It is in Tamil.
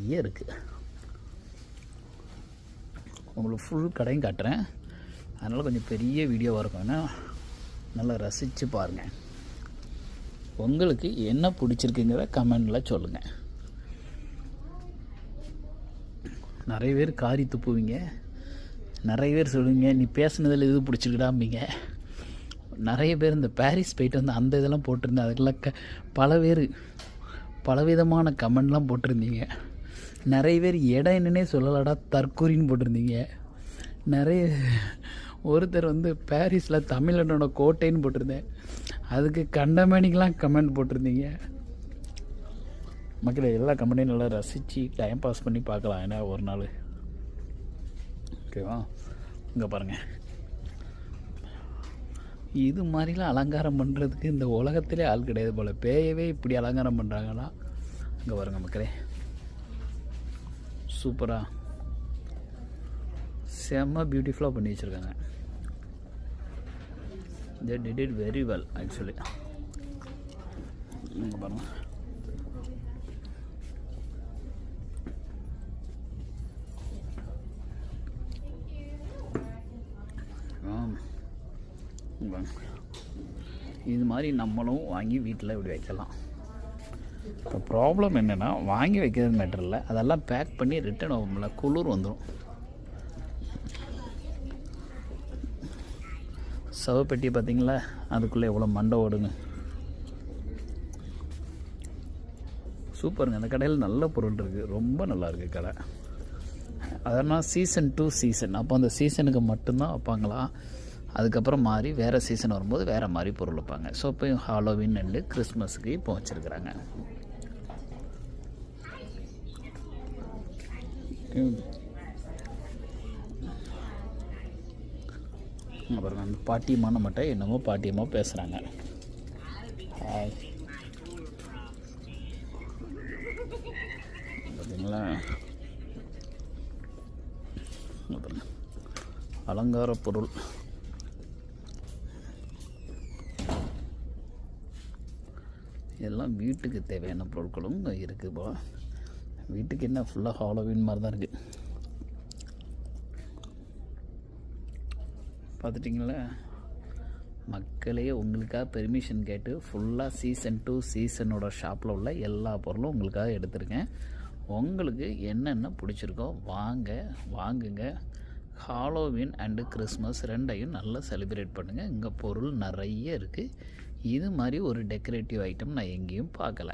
நிறைய இருக்குது. உங்களுக்கு ஃபுல் கடையும் காட்டுறேன், அதனால் கொஞ்சம் பெரிய வீடியோவாக இருக்கும். ஏன்னா நல்லா ரசித்து பாருங்கள். உங்களுக்கு என்ன பிடிச்சிருக்குங்கிற கமெண்டில் சொல்லுங்கள். நிறைய பேர் காரி துப்புவீங்க, நிறைய பேர் சொல்லுவீங்க நீ பேசுனதில் இது பிடிச்சிருக்கிடாம்பிங்க. நிறைய பேர் இந்த பாரிஸ் போயிட்டு வந்து அந்த இதெல்லாம் போட்டிருந்தேன், அதுக்கெல்லாம் பல பேர் பலவிதமான கமெண்ட்லாம் போட்டிருந்தீங்க. நிறைய பேர் இடம் என்னன்னே சொல்லலடா தற்கூரின்னு போட்டிருந்தீங்க. நிறைய ஒருத்தர் வந்து பாரிஸில் தமிழனோட கோட்டைன்னு போட்டிருந்தேன், அதுக்கு கண்டமேனிக்கெலாம் கமெண்ட் போட்டிருந்தீங்க. மக்களே எல்லா கமெண்ட்டையும் நல்லா ரசித்து டைம் பாஸ் பண்ணி பார்க்கலாம். ஏன்னா ஒரு நாள் ஓகேவா. இங்கே பாருங்கள், இது மாதிரிலாம் அலங்காரம் பண்ணுறதுக்கு இந்த உலகத்திலே ஆள் கிடையாது போல். பேயவே இப்படி அலங்காரம் பண்ணுறாங்களா? இங்கே பாருங்கள் மக்களே, சூப்பராக செம்ம பியூட்டிஃபுல்லாக பண்ணி வச்சுருக்காங்க. they did it very well actually. இங்கே பாருங்கள், இது மாதிரி நம்மளும் வாங்கி வீட்டில் இப்படி வைக்கலாம். இப்போ ப்ராப்ளம் என்னென்னா வாங்கி வைக்கிறது மேட்டர் இல்லை, அதெல்லாம் பேக் பண்ணி ரிட்டன் ஆகும்ல, குளிர் வந்துடும். சவப்பெட்டி பார்த்திங்களா, அதுக்குள்ளே எவ்வளோ மண்டை ஓடுங்க. சூப்பருங்க, அந்த கடையில் நல்ல பொருள் இருக்குது, ரொம்ப நல்லாயிருக்கு கடை. அதனால் சீசன் டு சீசன், அப்போ அந்த சீசனுக்கு மட்டும்தான் வைப்பாங்களா, அதுக்கப்புறம் மாறி வேறு சீசன் வரும்போது வேறு மாதிரி பொருள் வைப்பாங்க. ஸோ இப்போ ஹாலோவின் அண்டு கிறிஸ்மஸுக்கு இப்போ வச்சுருக்குறாங்க. அப்புறம் அந்த பாட்டியம்மா நம்மகிட்ட என்னமோ பாட்டியம்மா பேசுகிறாங்க. ஹாய், பார்த்தீங்களா அலங்கார பொருள். இதெல்லாம் வீட்டுக்கு தேவையான பொருட்களும் இருக்குதுப்பா. வீட்டுக்கு என்ன ஃபுல்லாக ஹாலோவின் மாதிரி தான் இருக்குது. பார்த்துட்டிங்களா மக்களே, உங்களுக்காக பெர்மிஷன் கேட்டு ஃபுல்லாக சீசன் டு சீசனோட ஷாப்பில் உள்ள எல்லா பொருளும் உங்களுக்காக எடுத்துருக்கேன். உங்களுக்கு என்னென்ன பிடிச்சிருக்கோ வாங்குங்க. ஹாலோவின் அண்டு கிறிஸ்மஸ் ரெண்டையும் நல்லா செலிப்ரேட் பண்ணுங்கள். இங்கே பொருள் நிறைய இருக்குது. இது மாதிரி ஒரு டெக்கரேட்டிவ் ஐட்டம் நான் எங்கேயும் பார்க்கல.